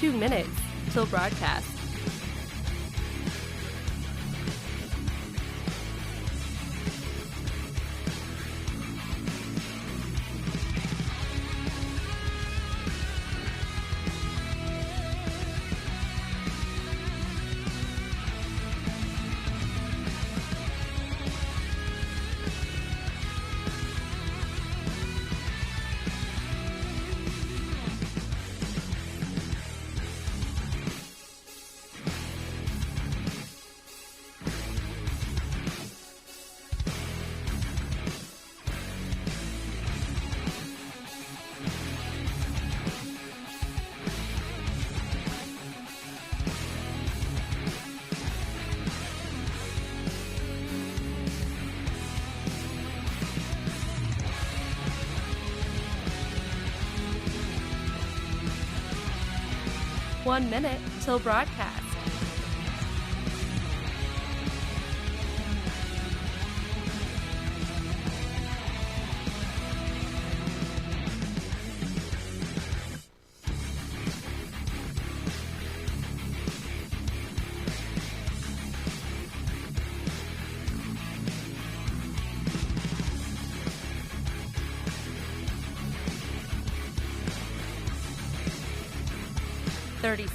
2 minutes till broadcast. One minute till broadcast.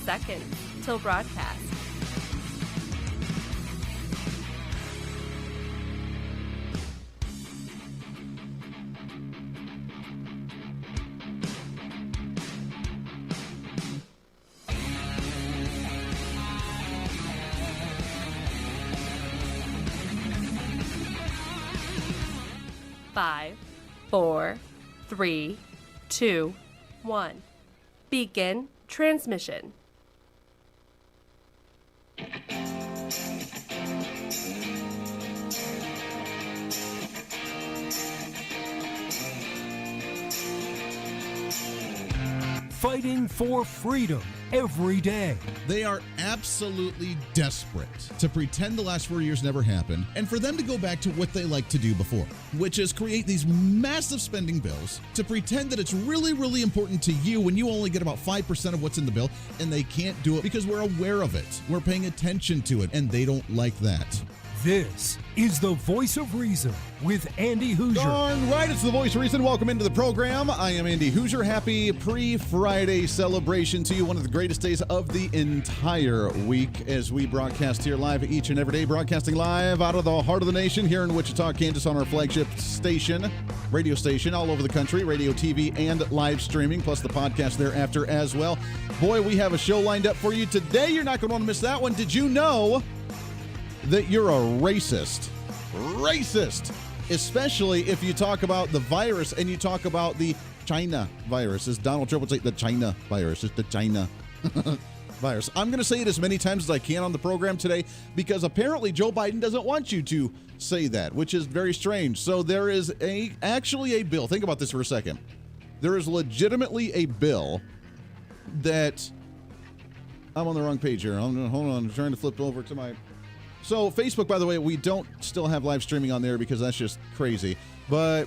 Seconds till broadcast. Five, 4, 3, 2, 1. Begin transmission. Fighting for freedom every day. They are absolutely desperate to pretend the last 4 years never happened and for them to go back to what they liked to do before, which is create these massive spending bills to pretend that it's really, really important to you when you only get about 5% of what's in the bill, and they can't do it because we're aware of it. We're paying attention to it, and they don't like that. This is the Voice of Reason with Andy Hooser. Darn right, it's the Voice of Reason. Welcome into the program. I am Andy Hooser. Happy pre-Friday celebration to you. One of the greatest days of the entire week as we broadcast here live each and every day. Broadcasting live out of the heart of the nation here in Wichita, Kansas on our flagship station, radio station all over the country, radio, TV, and live streaming, plus the podcast thereafter as well. Boy, we have a show lined up for you today. You're not going to want to miss that one. Did you know that you're a racist? Racist! Especially if you talk about the virus and you talk about the China virus. As Donald Trump would say, the China virus. It's the China virus. I'm going to say it as many times as I can on the program today because apparently Joe Biden doesn't want you to say that, which is very strange. So there is actually a bill. Think about this for a second. There is legitimately a bill that... I'm on the wrong page here. Hold on. I'm trying to flip over to my... So Facebook, by the way, we don't still have live streaming on there because that's just crazy. But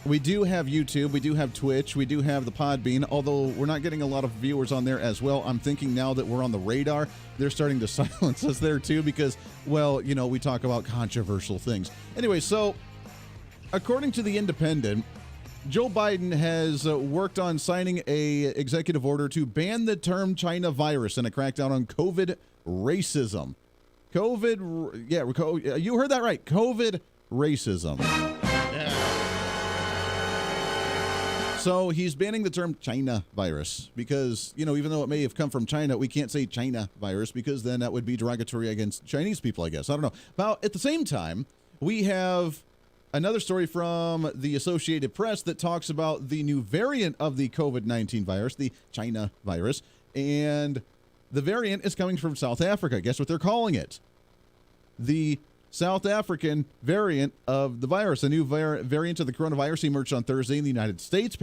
we do have YouTube, we do have Twitch, we do have the Podbean, although we're not getting a lot of viewers on there as well. I'm thinking now that we're on the radar, they're starting to silence us there too because, well, you know, we talk about controversial things. Anyway, so according to The Independent, Joe Biden has worked on signing a executive order to ban the term China virus and a crackdown on COVID racism. You heard that right. COVID racism. Yeah. So he's banning the term China virus because, you know, even though it may have come from China, we can't say China virus because then that would be derogatory against Chinese people, I guess. I don't know. But at the same time, we have another story from the Associated Press that talks about the new variant of the COVID-19 virus, the China virus, and the variant is coming from South Africa. Guess what they're calling it? The South African variant of the virus. A new variant of the coronavirus emerged on Thursday in the United States,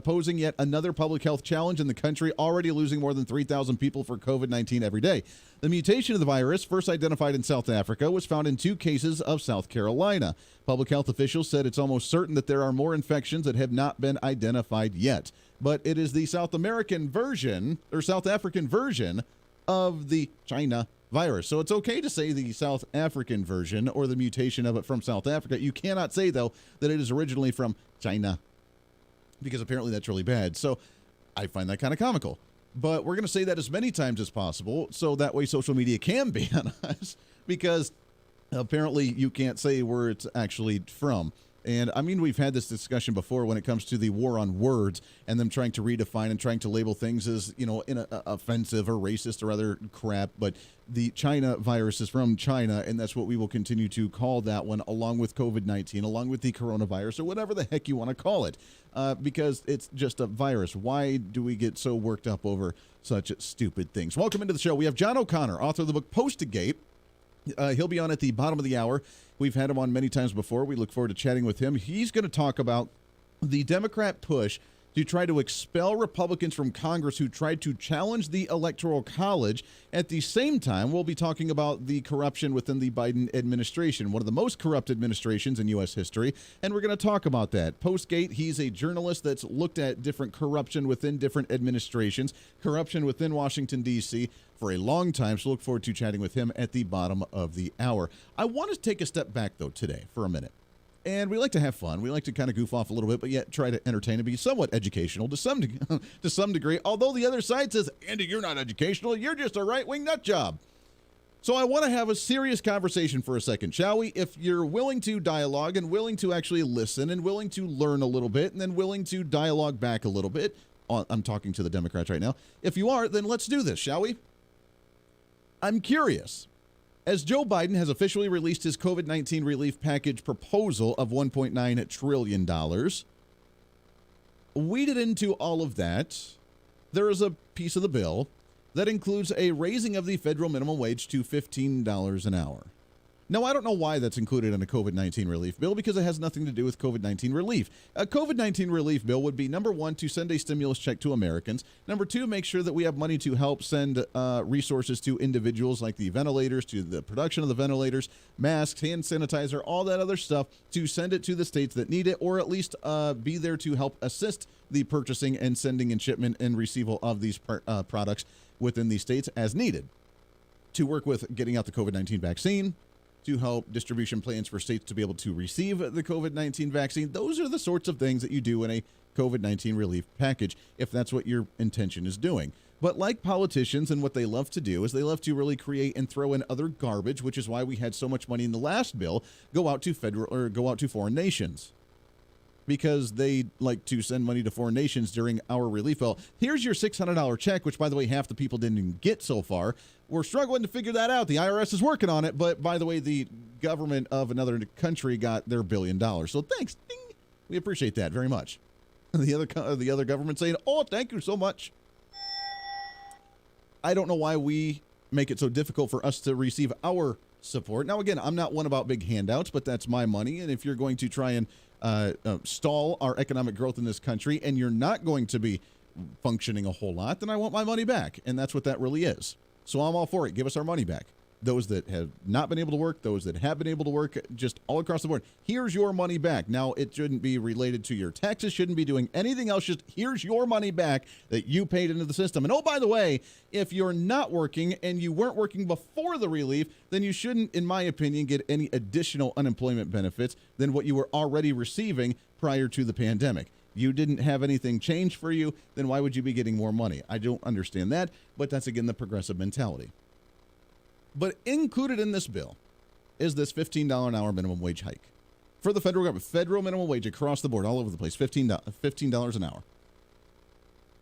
posing yet another public health challenge in the country, already losing more than 3,000 people for COVID-19 every day. The mutation of the virus, first identified in South Africa, was found in 2 cases of South Carolina. Public health officials said it's almost certain that there are more infections that have not been identified yet. But it is the South African version of the China virus. So it's okay to say the South African version or the mutation of it from South Africa. You cannot say, though, that it is originally from China, because apparently that's really bad. So I find that kind of comical. But we're going to say that as many times as possible, so that way social media can ban us, because apparently you can't say where it's actually from. And I mean, we've had this discussion before when it comes to the war on words and them trying to redefine and trying to label things as, offensive or racist or other crap. But the China virus is from China, and that's what we will continue to call that one, along with COVID-19, along with the coronavirus, or whatever the heck you want to call it, because it's just a virus. Why do we get so worked up over such stupid things? Welcome into the show. We have John O'Connor, author of the book Postgate. He'll be on at the bottom of the hour. We've had him on many times before. We look forward to chatting with him. He's going to talk about the Democrat push to try to expel Republicans from Congress who tried to challenge the Electoral College. At the same time, we'll be talking about the corruption within the Biden administration, one of the most corrupt administrations in U.S. history, and we're going to talk about that. Postgate, he's a journalist that's looked at different corruption within different administrations, corruption within Washington, D.C., for a long time, so look forward to chatting with him at the bottom of the hour. I want to take a step back, though, today for a minute. And we like to have fun. We like to kind of goof off a little bit, but yet try to entertain and be somewhat educational to some degree. Although the other side says, Andy, you're not educational. You're just a right-wing nut job. So I want to have a serious conversation for a second, shall we? If you're willing to dialogue and willing to actually listen and willing to learn a little bit and then willing to dialogue back a little bit, I'm talking to the Democrats right now. If you are, then let's do this, shall we? I'm curious. As Joe Biden has officially released his COVID-19 relief package proposal of $1.9 trillion, weeded into all of that, there is a piece of the bill that includes a raising of the federal minimum wage to $15 an hour. Now, I don't know why that's included in a COVID-19 relief bill, because it has nothing to do with COVID-19 relief. A COVID-19 relief bill would be, number one, to send a stimulus check to Americans. Number two, make sure that we have money to help send resources to individuals, like the ventilators, to the production of the ventilators, masks, hand sanitizer, all that other stuff, to send it to the states that need it, or at least be there to help assist the purchasing and sending and shipment and receival of these products within the states as needed. To work with getting out the COVID-19 vaccine, to help distribution plans for states to be able to receive the COVID-19 vaccine. Those are the sorts of things that you do in a COVID-19 relief package, if that's what your intention is doing. But like politicians, and what they love to do is they love to really create and throw in other garbage, which is why we had so much money in the last bill go out to foreign nations, because they like to send money to foreign nations during our relief bill. Here's your $600 check, which, by the way, half the people didn't even get so far. We're struggling to figure that out. The IRS is working on it, but by the way, the government of another country got their $1 billion. So thanks. Ding. We appreciate that very much. The other government saying, oh, thank you so much. I don't know why we make it so difficult for us to receive our support. Now, again, I'm not one about big handouts, but that's my money. And if you're going to try and stall our economic growth in this country, and you're not going to be functioning a whole lot, then I want my money back. And that's what that really is. So I'm all for it. Give us our money back. Those that have not been able to work, those that have been able to work, just all across the board. Here's your money back. Now, it shouldn't be related to your taxes, shouldn't be doing anything else. Just here's your money back that you paid into the system. And oh, by the way, if you're not working and you weren't working before the relief, then you shouldn't, in my opinion, get any additional unemployment benefits than what you were already receiving prior to the pandemic. You didn't have anything change for you, then why would you be getting more money? I don't understand that, but that's, again, the progressive mentality. But included in this bill is this $15 an hour minimum wage hike for the federal government. Federal minimum wage across the board, all over the place, $15 an hour.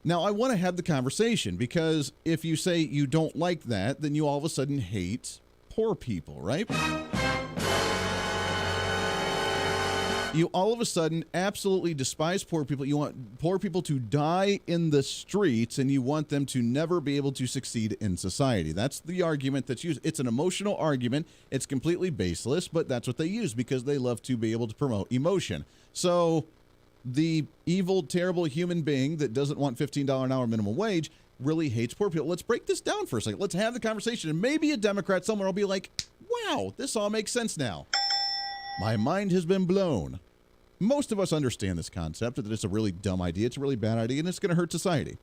Now, I want to have the conversation, because if you say you don't like that, then you all of a sudden hate poor people, right? You all of a sudden absolutely despise poor people. You want poor people to die in the streets, and you want them to never be able to succeed in society. That's the argument that's used. It's an emotional argument. It's completely baseless, but that's what they use because they love to be able to promote emotion. So the evil, terrible human being that doesn't want $15 an hour minimum wage really hates poor people. Let's break this down for a second. Let's have the conversation, and maybe a Democrat somewhere will be like, wow, this all makes sense now. My mind has been blown. Most of us understand this concept, that it's a really dumb idea, it's a really bad idea, and it's going to hurt society.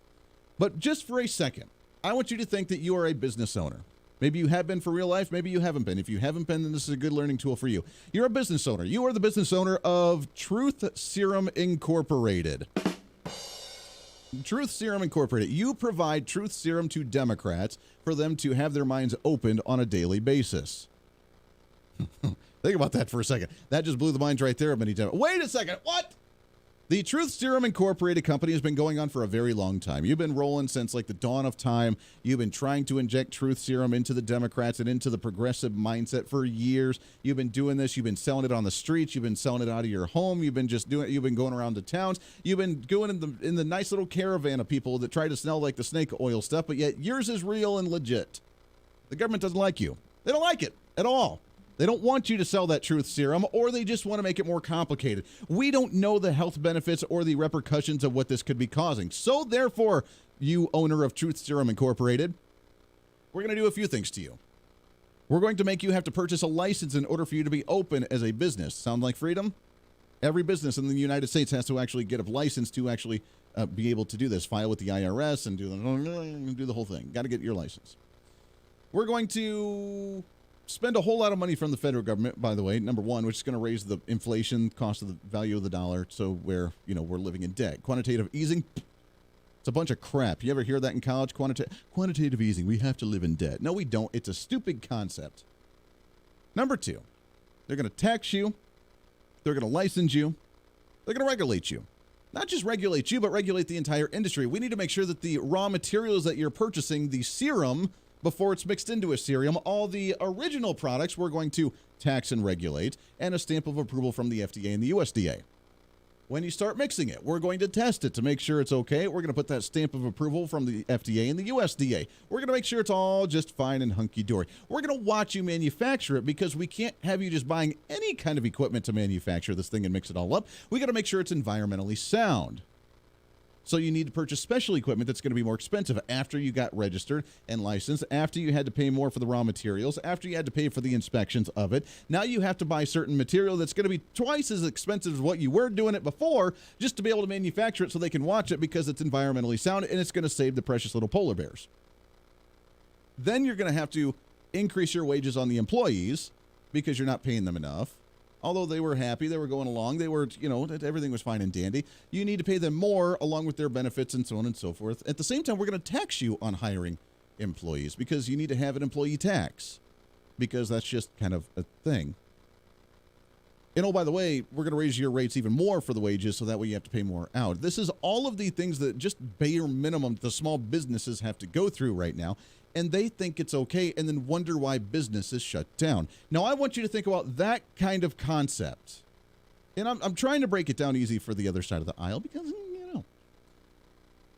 But just for a second, I want you to think that you are a business owner. Maybe you have been for real life, maybe you haven't been. If you haven't been, then this is a good learning tool for you. You're a business owner. You are the business owner of Truth Serum Incorporated. Truth Serum Incorporated. You provide Truth Serum to Democrats for them to have their minds opened on a daily basis. Think about that for a second. That just blew the minds right there of many times. Wait a second. What? The Truth Serum Incorporated company has been going on for a very long time. You've been rolling since like the dawn of time. You've been trying to inject Truth Serum into the Democrats and into the progressive mindset for years. You've been doing this. You've been selling it on the streets. You've been selling it out of your home. You've been just doing it. You've been going around the towns. You've been going in the nice little caravan of people that try to smell like the snake oil stuff, but yet yours is real and legit. The government doesn't like you. They don't like it at all. They don't want you to sell that Truth Serum, or they just want to make it more complicated. We don't know the health benefits or the repercussions of what this could be causing. So therefore, you owner of Truth Serum Incorporated, we're going to do a few things to you. We're going to make you have to purchase a license in order for you to be open as a business. Sound like freedom? Every business in the United States has to actually get a license to actually be able to do this. File with the IRS and do the whole thing. Got to get your license. We're going to spend a whole lot of money from the federal government, by the way, number one, which is going to raise the inflation cost of the value of the dollar, so we're living in debt. Quantitative easing, it's a bunch of crap. You ever hear that in college? Quantitative easing, we have to live in debt. No, we don't. It's a stupid concept. Number two, they're going to tax you. They're going to license you. They're going to regulate you. Not just regulate you, but regulate the entire industry. We need to make sure that the raw materials that you're purchasing, the serum, before it's mixed into a serum, all the original products we're going to tax and regulate, and a stamp of approval from the FDA and the USDA. When you start mixing it, we're going to test it to make sure it's okay. We're going to put that stamp of approval from the FDA and the USDA. We're going to make sure it's all just fine and hunky-dory. We're going to watch you manufacture it because we can't have you just buying any kind of equipment to manufacture this thing and mix it all up. We got to make sure it's environmentally sound. So you need to purchase special equipment that's going to be more expensive after you got registered and licensed, after you had to pay more for the raw materials, after you had to pay for the inspections of it. Now you have to buy certain material that's going to be twice as expensive as what you were doing it before just to be able to manufacture it so they can watch it because it's environmentally sound and it's going to save the precious little polar bears. Then you're going to have to increase your wages on the employees because you're not paying them enough. Although they were happy, they were going along, they were, everything was fine and dandy. You need to pay them more along with their benefits and so on and so forth. At the same time, we're going to tax you on hiring employees because you need to have an employee tax because that's just kind of a thing. And oh, by the way, we're going to raise your rates even more for the wages so that way you have to pay more out. This is all of the things that just bare minimum the small businesses have to go through right now. And they think it's okay and then wonder why businesses shut down. Now, I want you to think about that kind of concept. And I'm trying to break it down easy for the other side of the aisle because,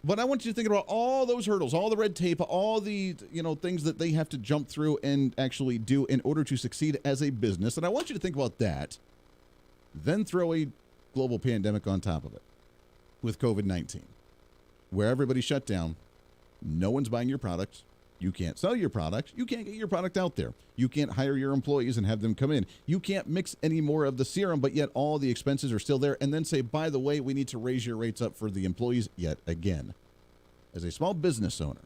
But I want you to think about all those hurdles, all the red tape, all the, things that they have to jump through and actually do in order to succeed as a business. And I want you to think about that. Then throw a global pandemic on top of it with COVID-19, where everybody shut down. No one's buying your products. You can't sell your product. You can't get your product out there. You can't hire your employees and have them come in. You can't mix any more of the serum, but yet all the expenses are still there. And then say, by the way, we need to raise your rates up for the employees yet again. As a small business owner,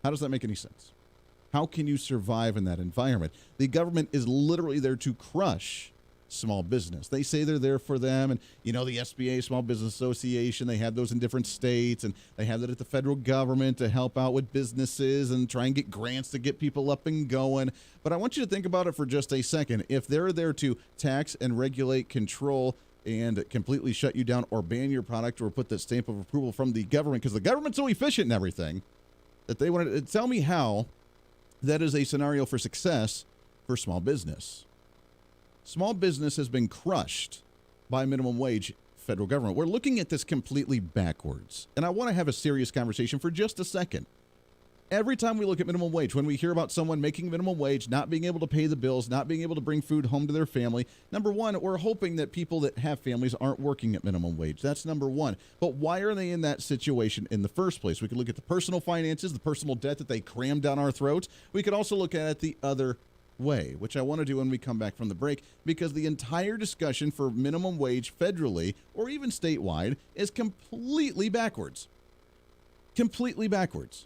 how does that make any sense? How can you survive in that environment? The government is literally there to crush small business. They say they're there for them, and the SBA, Small Business Association, they have those in different states, and they have that at the federal government to help out with businesses and try and get grants to get people up and going. But I want you to think about it for just a second. If they're there to tax and regulate, control, and completely shut you down or ban your product or put that stamp of approval from the government, because the government's so efficient and everything, that they want to tell me how that is a scenario for success for small business. Small business has been crushed by minimum wage federal government. We're looking at this completely backwards. And I want to have a serious conversation for just a second. Every time we look at minimum wage, when we hear about someone making minimum wage, not being able to pay the bills, not being able to bring food home to their family, number one, we're hoping that people that have families aren't working at minimum wage. That's number one. But why are they in that situation in the first place? We could look at the personal finances, the personal debt that they cram down our throats. We could also look at it the other way, which I want to do when we come back from the break, because the entire discussion for minimum wage federally or even statewide is completely backwards. Completely backwards.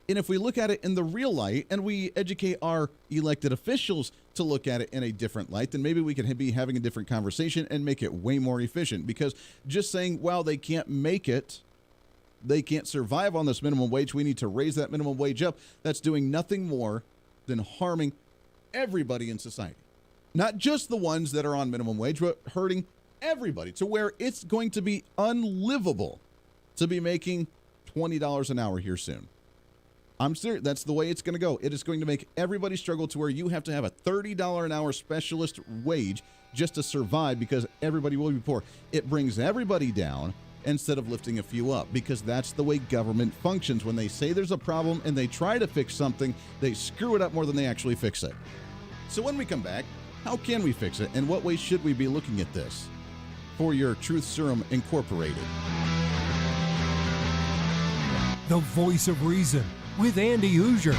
And if we look at it in the real light and we educate our elected officials to look at it in a different light, then maybe we could be having a different conversation and make it way more efficient. Because just saying, well, they can't make it, they can't survive on this minimum wage, we need to raise that minimum wage up, that's doing nothing more than harming everybody in society. Not just the ones that are on minimum wage, but hurting everybody to where it's going to be unlivable to be making $20 an hour here soon. I'm serious. That's the way it's going to go. It is going to make everybody struggle to where you have to have a $30 an hour specialist wage just to survive, because everybody will be poor. It brings everybody down instead of lifting a few up, because that's the way government functions. When they say there's a problem and they try to fix something, they screw it up more than they actually fix it. So when we come back, how can we fix it, and what ways should we be looking at this? For your Truth Serum Incorporated. The Voice of Reason with Andy Hooser.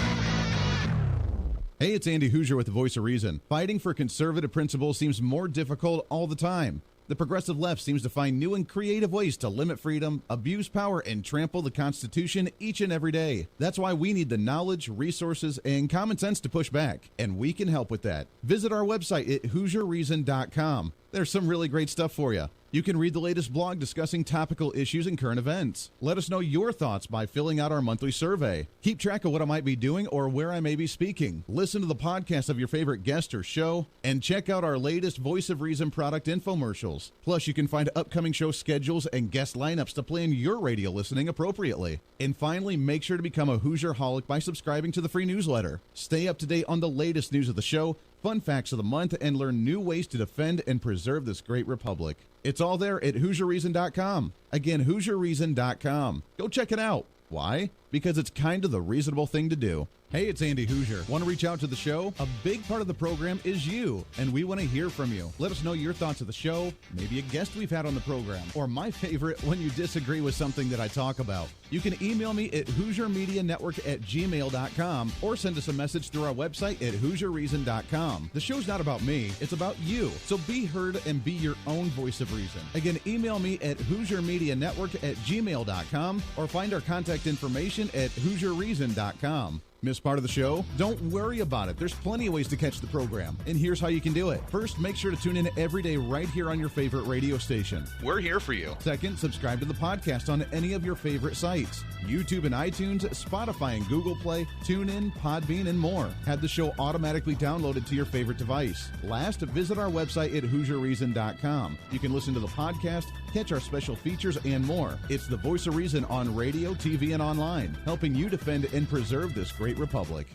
Hey, it's Andy Hooser with the Voice of Reason. Fighting for conservative principles seems more difficult all the time. The progressive left seems to find new and creative ways to limit freedom, abuse power, and trample the Constitution each and every day. That's why we need the knowledge, resources, and common sense to push back, and we can help with that. Visit our website at HooserReason.com. There's some really great stuff for you. You can read the latest blog discussing topical issues and current events. Let us know your thoughts by filling out our monthly survey. Keep track of what I might be doing or where I may be speaking. Listen to the podcast of your favorite guest or show, and check out our latest Voice of Reason product infomercials. Plus, you can find upcoming show schedules and guest lineups to plan your radio listening appropriately. And finally, make sure to become a Hoosier-holic by subscribing to the free newsletter. Stay up to date on the latest news of the show, fun facts of the month, and learn new ways to defend and preserve this great republic. It's all there at HooserReason.com. Again, HooserReason.com. Go check it out. Why? Because it's kind of the reasonable thing to do. Hey, it's Andy Hooser. Want to reach out to the show? A big part of the program is you, and we want to hear from you. Let us know your thoughts of the show, maybe a guest we've had on the program, or my favorite, when you disagree with something that I talk about. You can email me at HooserMediaNetwork@gmail.com or send us a message through our website at HooserReason.com. The show's not about me, it's about you. So be heard and be your own voice of reason. Again, email me at HooserMediaNetwork@gmail.com or find our contact information at HooserReason.com. Miss part of the show? Don't worry about it. There's plenty of ways to catch the program, and here's how you can do it. First, make sure to tune in every day right here on your favorite radio station. We're here for you. Second, subscribe to the podcast on any of your favorite sites. YouTube and iTunes, Spotify and Google Play, TuneIn, Podbean, and more. Have the show automatically downloaded to your favorite device. Last, visit our website at HooserReason.com. You can listen to the podcast, catch our special features, and more. It's the Voice of Reason on radio, TV, and online, helping you defend and preserve this great republic.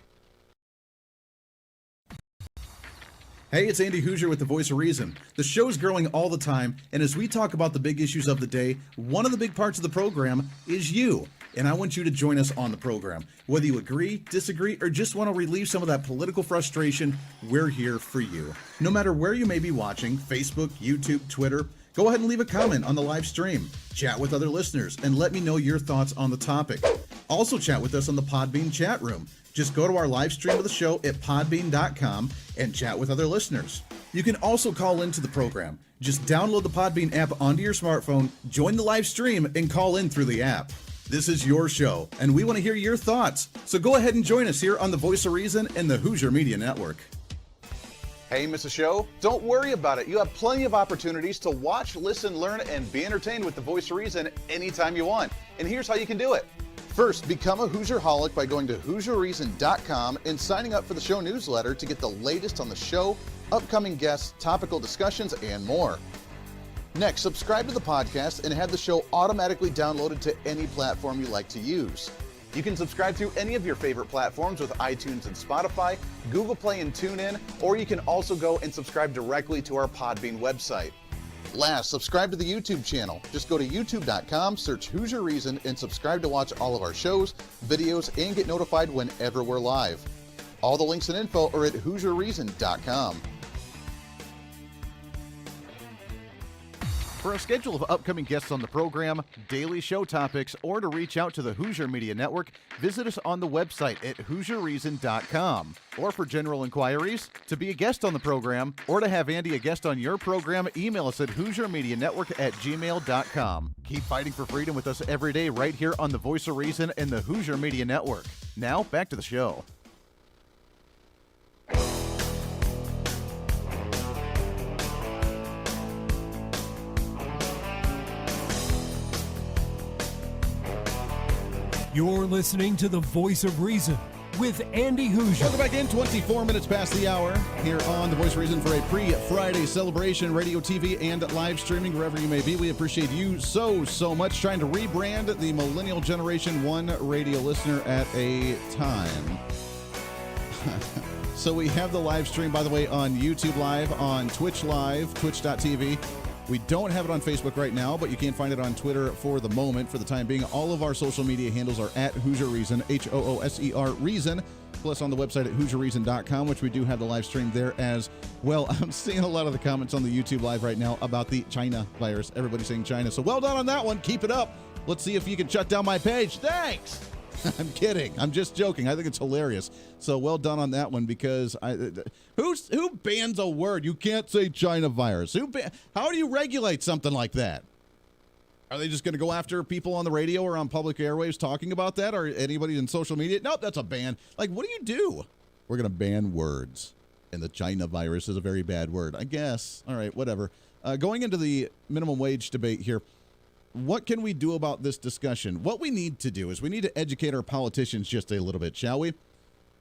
Hey, it's Andy Hooser with the Voice of Reason. The show's growing all the time, and as we talk about the big issues of the day, one of the big parts of the program is you. And I want you to join us on the program. Whether you agree, disagree, or just want to relieve some of that political frustration, we're here for you. No matter where you may be watching, Facebook, YouTube, Twitter, go ahead and leave a comment on the live stream. Chat with other listeners and let me know your thoughts on the topic. Also chat with us on the Podbean chat room. Just go to our live stream of the show at podbean.com and chat with other listeners. You can also call into the program. Just download the Podbean app onto your smartphone, join the live stream, and call in through the app. This is your show, and we want to hear your thoughts. So go ahead and join us here on the Voice of Reason and the Hooser Media Network. Hey, miss a show? Don't worry about it. You have plenty of opportunities to watch, listen, learn, and be entertained with the Voice of Reason anytime you want. And here's how you can do it. First, become a Hoosier-holic by going to HooserReason.com and signing up for the show newsletter to get the latest on the show, upcoming guests, topical discussions, and more. Next, subscribe to the podcast and have the show automatically downloaded to any platform you like to use. You can subscribe through any of your favorite platforms with iTunes and Spotify, Google Play and TuneIn, or you can also go and subscribe directly to our Podbean website. Last, subscribe to the YouTube channel. Just go to youtube.com, search Hooser Reason, and subscribe to watch all of our shows, videos, and get notified whenever we're live. All the links and info are at HooserReason.com. For a schedule of upcoming guests on the program, daily show topics, or to reach out to the Hooser Media Network, visit us on the website at HooserReason.com. Or for general inquiries, to be a guest on the program, or to have Andy a guest on your program, email us at HooserMediaNetwork@gmail.com. Keep fighting for freedom with us every day right here on the Voice of Reason and the Hooser Media Network. Now, back to the show. You're listening to the Voice of Reason with Andy Hooser. Welcome back in, 24 minutes past the hour here on the Voice of Reason for a pre-Friday celebration, radio, TV, and live streaming wherever you may be. We appreciate you so much. Trying to rebrand the millennial generation, one radio listener at a time. So we have the live stream, by the way, on YouTube Live, on Twitch Live, twitch.tv. We don't have it on Facebook right now, but you can find it on Twitter for the moment, for the time being. All of our social media handles are at Hooser Reason, Hooser Reason, plus on the website at HooserReason.com, which we do have the live stream there as well. I'm seeing a lot of the comments on the YouTube Live right now about the China virus. Everybody's saying China. So well done on that one. Keep it up. Let's see if you can shut down my page. Thanks. I'm kidding. I'm just joking. I think it's hilarious. So well done on that one, because who bans a word? You can't say China virus. How do you regulate something like that? Are they just going to go after people on the radio or on public airwaves talking about that, or anybody in social media? Nope, that's a ban. Like, what do you do? We're going to ban words, and the China virus is a very bad word, I guess. All right, whatever. Going into the minimum wage debate here, what can we do about this discussion? What we need to do is we need to educate our politicians just a little bit, shall we?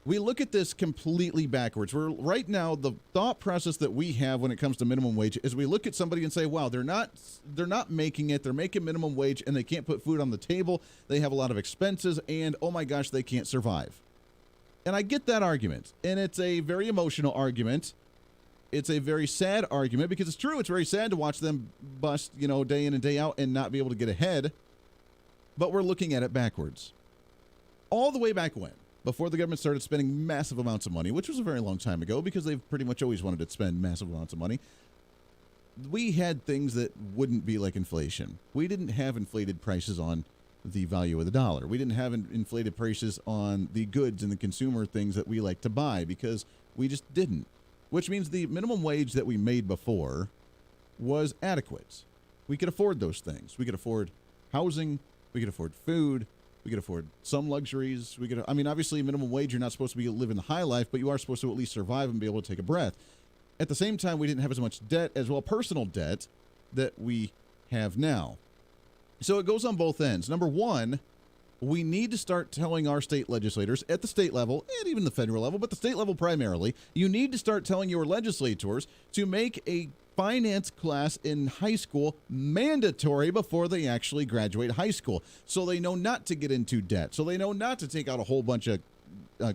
We look at this completely backwards. Right now, the thought process that we have when it comes to minimum wage is we look at somebody and say, wow, they're not making it. They're making minimum wage and they can't put food on the table. They have a lot of expenses and, oh my gosh, they can't survive. And I get that argument. And it's a very emotional argument. It's a very sad argument, because it's true. It's very sad to watch them bust, day in and day out and not be able to get ahead. But we're looking at it backwards. All the way back when, before the government started spending massive amounts of money, which was a very long time ago, because they've pretty much always wanted to spend massive amounts of money, we had things that wouldn't be like inflation. We didn't have inflated prices on the value of the dollar. We didn't have inflated prices on the goods and the consumer things that we like to buy, because we just didn't. Which means the minimum wage that we made before was adequate. We could afford those things. We could afford housing. We could afford food. We could afford some luxuries. Obviously, minimum wage, you're not supposed to be living the high life, but you are supposed to at least survive and be able to take a breath. At the same time, we didn't have as much debt as well, personal debt, that we have now. So it goes on both ends. Number one, we need to start telling our state legislators at the state level and even the federal level, but the state level primarily, you need to start telling your legislators to make a finance class in high school mandatory before they actually graduate high school, so they know not to get into debt, so they know not to take out a whole bunch of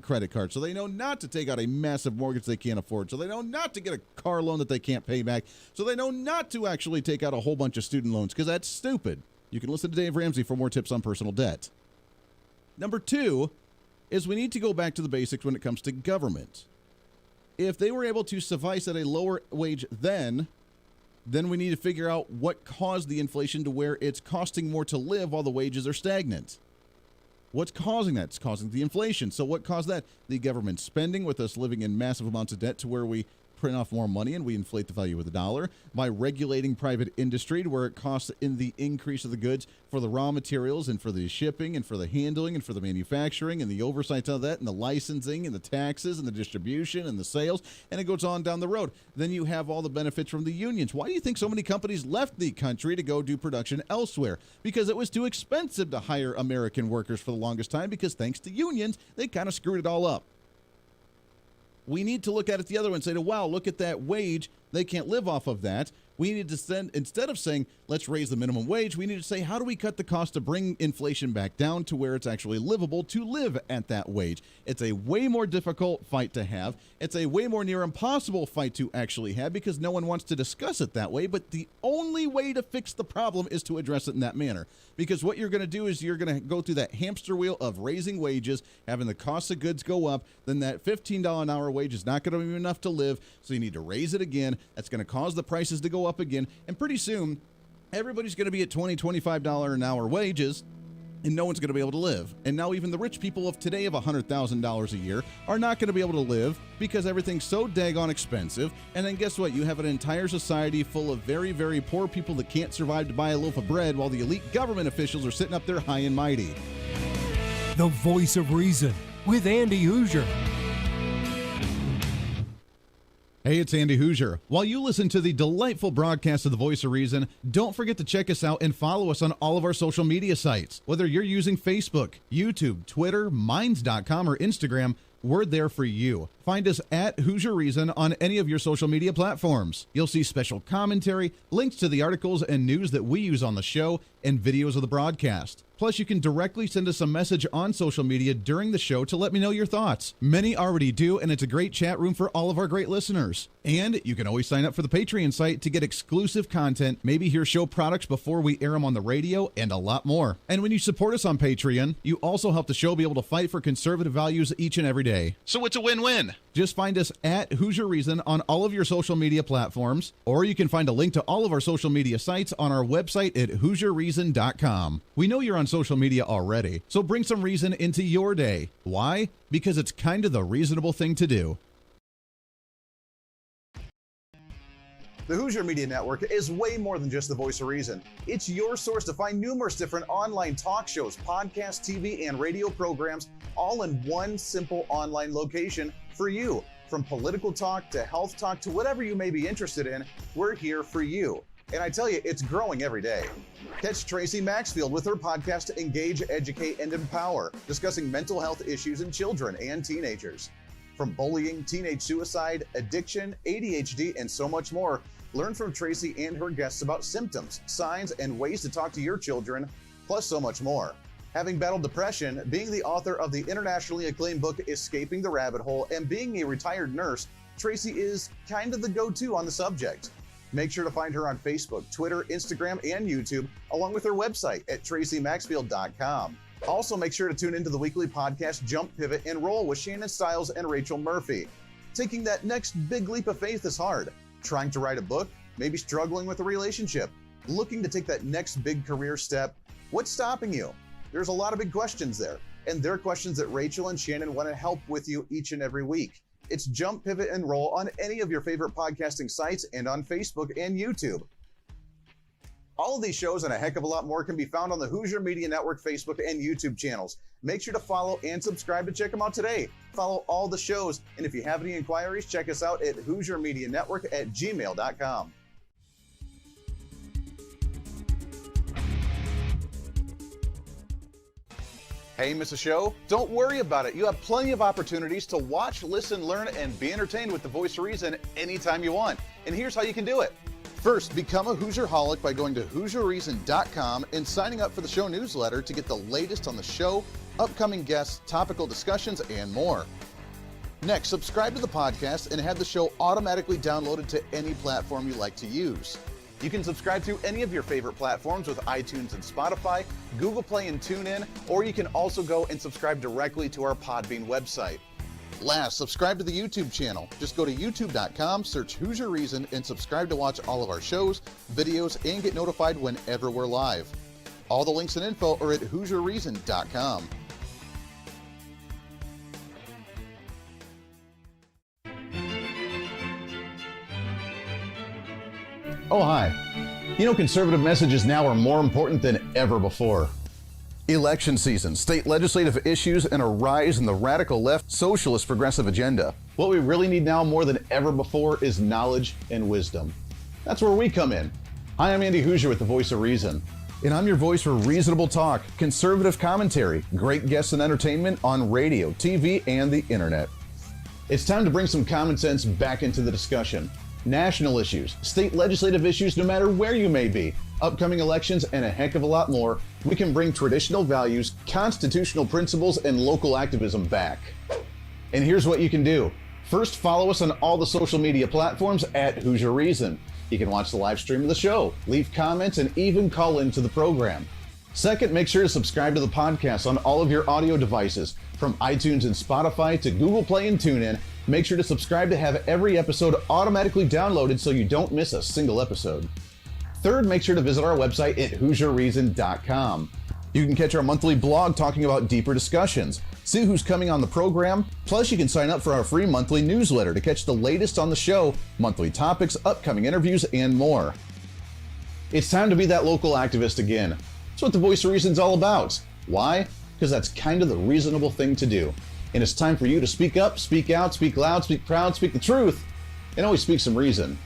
credit cards, so they know not to take out a massive mortgage they can't afford, so they know not to get a car loan that they can't pay back, so they know not to actually take out a whole bunch of student loans, because that's stupid. You can listen to Dave Ramsey for more tips on personal debt. Number two is we need to go back to the basics when it comes to government. If they were able to suffice at a lower wage then we need to figure out what caused the inflation to where it's costing more to live while the wages are stagnant. What's causing that? It's causing the inflation. So what caused that? The government spending, with us living in massive amounts of debt to where we print off more money and we inflate the value of the dollar, by regulating private industry to where it costs in the increase of the goods for the raw materials and for the shipping and for the handling and for the manufacturing and the oversight of that and the licensing and the taxes and the distribution and the sales, and it goes on down the road. Then you have all the benefits from the unions. Why do you think so many companies left the country to go do production elsewhere? Because it was too expensive to hire American workers for the longest time, because thanks to unions, they kind of screwed it all up. We need to look at it the other way and say, wow, look at that wage. They can't live off of that. We need to instead of saying, let's raise the minimum wage, we need to say, how do we cut the cost to bring inflation back down to where it's actually livable to live at that wage? It's a way more difficult fight to have. It's a way more near impossible fight to actually have because no one wants to discuss it that way. But the only way to fix the problem is to address it in that manner. Because what you're going to do is you're going to go through that hamster wheel of raising wages, having the cost of goods go up. Then that $15 an hour wage is not going to be enough to live. So you need to raise it again. That's going to cause the prices to go up again. And pretty soon, everybody's going to be at $20, $25 an hour wages, and no one's going to be able to live. And now even the rich people of today of $100,000 a year are not going to be able to live because everything's so daggone expensive. And then guess what? You have an entire society full of very, very poor people that can't survive to buy a loaf of bread while the elite government officials are sitting up there high and mighty. The Voice of Reason with Andy Hooser. Hey, it's Andy Hooser. While you listen to the delightful broadcast of The Voice of Reason, don't forget to check us out and follow us on all of our social media sites. Whether you're using Facebook, YouTube, Twitter, Minds.com, or Instagram, we're there for you. Find us at Hooser Reason on any of your social media platforms. You'll see special commentary, links to the articles and news that we use on the show, and videos of the broadcast. Plus, you can directly send us a message on social media during the show to let me know your thoughts. Many already do, and it's a great chat room for all of our great listeners. And you can always sign up for the Patreon site to get exclusive content, maybe hear show products before we air them on the radio, and a lot more. And when you support us on Patreon, you also help the show be able to fight for conservative values each and every day. So it's a win-win. Just find us at Hooser Reason on all of your social media platforms, or you can find a link to all of our social media sites on our website at HooserReason.com. We know you're on social media already, so bring some reason into your day. Why? Because it's kind of the reasonable thing to do. The Hooser Media Network is way more than just the voice of reason. It's your source to find numerous different online talk shows, podcasts, TV, and radio programs, all in one simple online location for you. From political talk to health talk to whatever you may be interested in, we're here for you. And I tell you, it's growing every day. Catch Tracy Maxfield with her podcast, Engage, Educate, and Empower, discussing mental health issues in children and teenagers. From bullying, teenage suicide, addiction, ADHD, and so much more, learn from Tracy and her guests about symptoms, signs, and ways to talk to your children, plus so much more. Having battled depression, being the author of the internationally acclaimed book, Escaping the Rabbit Hole, and being a retired nurse, Tracy is kind of the go-to on the subject. Make sure to find her on Facebook, Twitter, Instagram, and YouTube, along with her website at tracymaxfield.com. Also, make sure to tune into the weekly podcast Jump, Pivot, and Roll with Shannon Stiles and Rachel Murphy. Taking that next big leap of faith is hard. Trying to write a book, maybe struggling with a relationship, looking to take that next big career step. What's stopping you? There's a lot of big questions there, and they're questions that Rachel and Shannon want to help with you each and every week. It's Jump, Pivot, and Roll on any of your favorite podcasting sites and on Facebook and YouTube. All of these shows and a heck of a lot more can be found on the Hooser Media Network Facebook and YouTube channels. Make sure to follow and subscribe to check them out today. Follow all the shows, and if you have any inquiries, check us out at HooserMediaNetwork@gmail.com. Hey, miss a show? Don't worry about it. You have plenty of opportunities to watch, listen, learn, and be entertained with The Voice of Reason anytime you want. And here's how you can do it. First, become a Hooserholic by going to HooserReason.com and signing up for the show newsletter to get the latest on the show, upcoming guests, topical discussions, and more. Next, subscribe to the podcast and have the show automatically downloaded to any platform you like to use. You can subscribe through any of your favorite platforms with iTunes and Spotify, Google Play and TuneIn, or you can also go and subscribe directly to our Podbean website. Last, subscribe to the YouTube channel. Just go to youtube.com, search Hooser Reason, and subscribe to watch all of our shows, videos, and get notified whenever we're live. All the links and info are at HooserReason.com. Oh, hi. You know, conservative messages now are more important than ever before. Election season, state legislative issues, and a rise in the radical left socialist progressive agenda. What we really need now more than ever before is knowledge and wisdom. That's where we come in. Hi, I'm Andy Hooser with The Voice of Reason, and I'm your voice for reasonable talk, conservative commentary, great guests and entertainment on radio, TV, and the internet. It's time to bring some common sense back into the discussion. national issues, state legislative issues, no matter where you may be, upcoming elections, and a heck of a lot more, we can bring traditional values, constitutional principles, and local activism back. And here's what you can do. First, follow us on all the social media platforms at Hooser Reason. You can watch the live stream of the show, leave comments, and even call into the program. Second, make sure to subscribe to the podcast on all of your audio devices, from iTunes and Spotify to Google Play and TuneIn. Make sure to subscribe to have every episode automatically downloaded so you don't miss a single episode. Third, make sure to visit our website at HooserReason.com. You can catch our monthly blog talking about deeper discussions, see who's coming on the program, plus you can sign up for our free monthly newsletter to catch the latest on the show, monthly topics, upcoming interviews, and more. It's time to be that local activist again. That's what the Voice of Reason's all about. Why? Because that's kind of the reasonable thing to do. And it's time for you to speak up, speak out, speak loud, speak proud, speak the truth, and always speak some reason.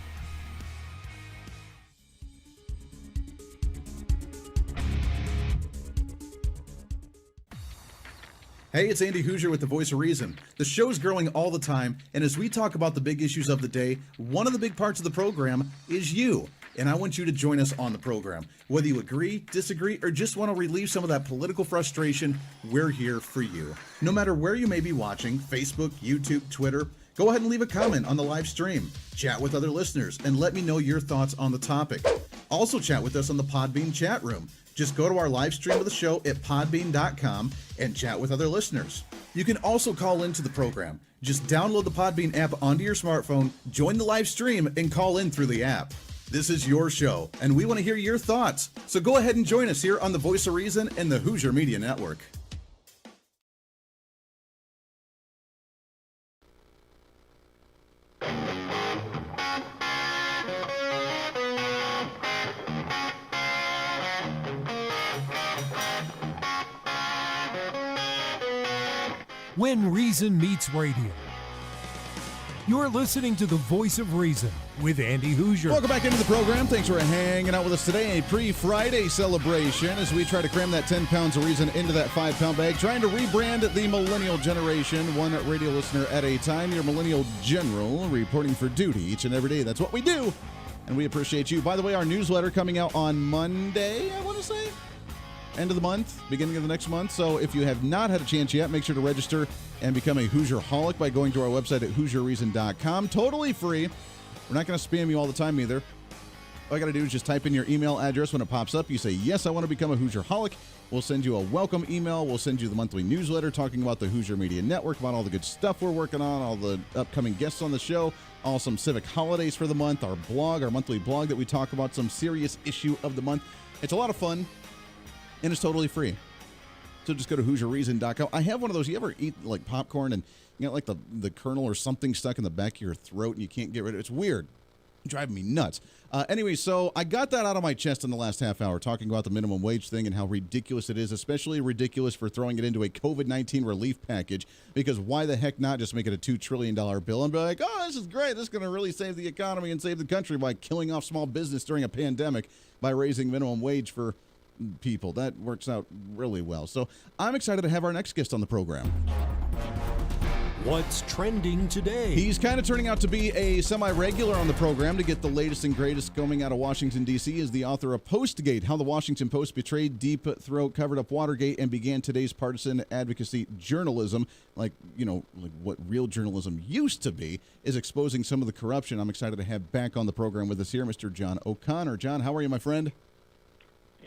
Hey, it's Andy Hooser with the Voice of Reason. The show's growing all the time, and as we talk about the big issues of the day, one of the big parts of the program is you. And I want you to join us on the program. Whether you agree, disagree, or just want to relieve some of that political frustration, we're here for you. No matter where you may be watching, Facebook, YouTube, Twitter, go ahead and leave a comment on the live stream. Chat with other listeners and let me know your thoughts on the topic. Also chat with us on the Podbean chat room. Just go to our live stream of the show at podbean.com and chat with other listeners. You can also call into the program. Just download the Podbean app onto your smartphone, join the live stream, and call in through the app. This is your show, and we want to hear your thoughts. So go ahead and join us here on the Voice of Reason and the Hooser Media Network. When Reason Meets Radio. You're listening to the Voice of Reason with Andy Hooser. Welcome back into the program. Thanks for hanging out with us today. A pre-Friday celebration as we try to cram that 10 pounds of reason into that 5-pound bag, trying to rebrand the millennial generation, one radio listener at a time. Your millennial general reporting for duty each and every day. That's what we do, and we appreciate you. By the way, our newsletter coming out on Monday, I want to say. End of the month, beginning of the next month. So if you have not had a chance yet, make sure to register and become a Hoosier-holic by going to our website at HooserReason.com. Totally free. We're not going to spam you all the time either. All you got to do is just type in your email address when it pops up. You say, yes, I want to become a Hoosier-holic. We'll send you a welcome email. We'll send you the monthly newsletter talking about the Hooser Media Network, about all the good stuff we're working on, all the upcoming guests on the show, all some civic holidays for the month, our blog, our monthly blog that we talk about, some serious issue of the month. It's a lot of fun. And it's totally free. So just go to HooserReason.com. I have one of those. You ever eat like popcorn and you got like the kernel or something stuck in the back of your throat and you can't get rid of it? It's weird. It's driving me nuts. Anyway, so I got that out of my chest in the last half hour, talking about the minimum wage thing and how ridiculous it is, especially ridiculous for throwing it into a COVID-19 relief package, because why the heck not just make it a $2 trillion bill and be like, oh, this is great. This is going to really save the economy and save the country by killing off small business during a pandemic by raising minimum wage for people. That works out really well. So I'm excited to have our next guest on the program. What's trending today? He's kind of turning out to be a semi-regular on the program to get the latest and greatest coming out of Washington, D.C. is the author of Postgate, How the Washington Post Betrayed Deep Throat, Covered Up Watergate, and Began Today's Partisan Advocacy Journalism. Like what real journalism used to be, is exposing some of the corruption. I'm excited to have back on the program with us here, Mr. John O'Connor. John, how are you, my friend?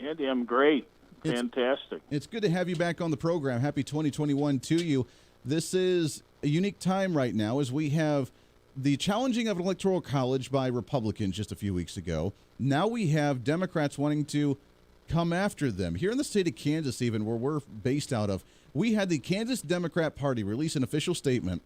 Andy, I'm great. Fantastic. It's good to have you back on the program. Happy 2021 to you. This is a unique time right now as we have the challenging of an electoral college by Republicans just a few weeks ago. Now we have Democrats wanting to come after them. Here in the state of Kansas, even where we're based out of, we had the Kansas Democrat Party release an official statement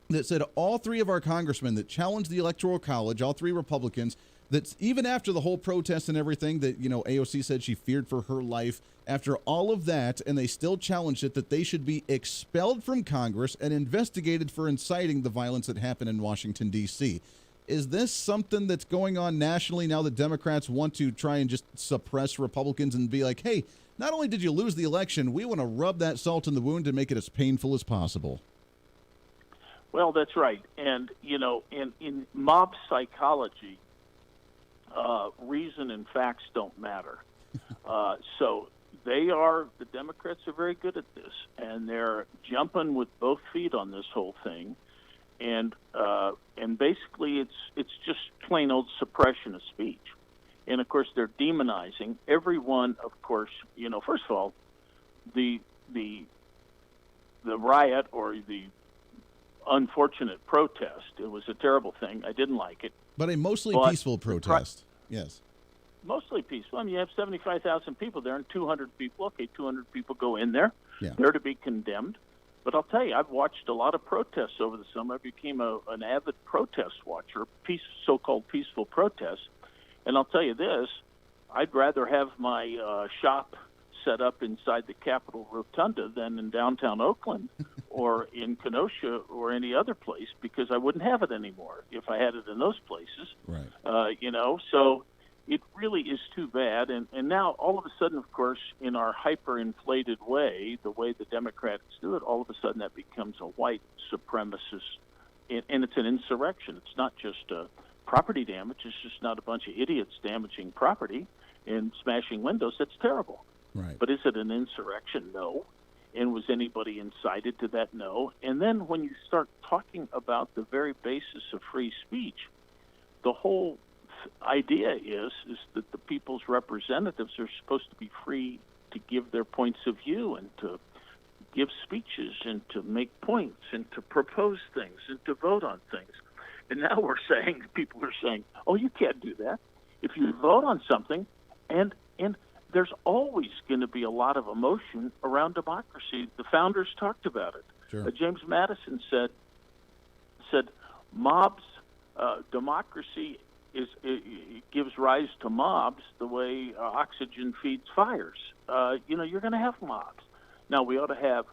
that said all three of our congressmen that challenged the electoral college, all three Republicans, that even after the whole protest and everything that, AOC said she feared for her life, after all of that, and they still challenged it, that they should be expelled from Congress and investigated for inciting the violence that happened in Washington, D.C. Is this something that's going on nationally now that Democrats want to try and just suppress Republicans and be like, hey, not only did you lose the election, we want to rub that salt in the wound and make it as painful as possible? Well, that's right. And, in mob psychology, reason and facts don't matter. So the Democrats are very good at this, and they're jumping with both feet on this whole thing. And basically it's just plain old suppression of speech. And, of course, they're demonizing everyone, of course. First of all, the riot or the unfortunate protest, it was a terrible thing. I didn't like it. But a mostly peaceful protest, yes. Mostly peaceful. I mean, you have 75,000 people there and 200 people. Okay, 200 people go in there. Yeah. They're to be condemned. But I'll tell you, I've watched a lot of protests over the summer. I became an avid protest watcher, so-called peaceful protests. And I'll tell you this, I'd rather have my shop set up inside the Capitol Rotunda than in downtown Oakland or in Kenosha or any other place, because I wouldn't have it anymore if I had it in those places. Right. So it really is too bad. And now all of a sudden, of course, in our hyper-inflated way, the way the Democrats do it, all of a sudden that becomes a white supremacist, and it's an insurrection. It's not just property damage. It's just not a bunch of idiots damaging property and smashing windows. That's terrible. Right. But is it an insurrection? No. And was anybody incited to that? No. And then when you start talking about the very basis of free speech, the whole idea is that the people's representatives are supposed to be free to give their points of view and to give speeches and to make points and to propose things and to vote on things. And now people are saying, oh, you can't do that. If you vote on something, and there's always going to be a lot of emotion around democracy. The founders talked about it. Sure. James Madison said mobs, democracy it gives rise to mobs the way oxygen feeds fires. You're going to have mobs. Now, we ought to have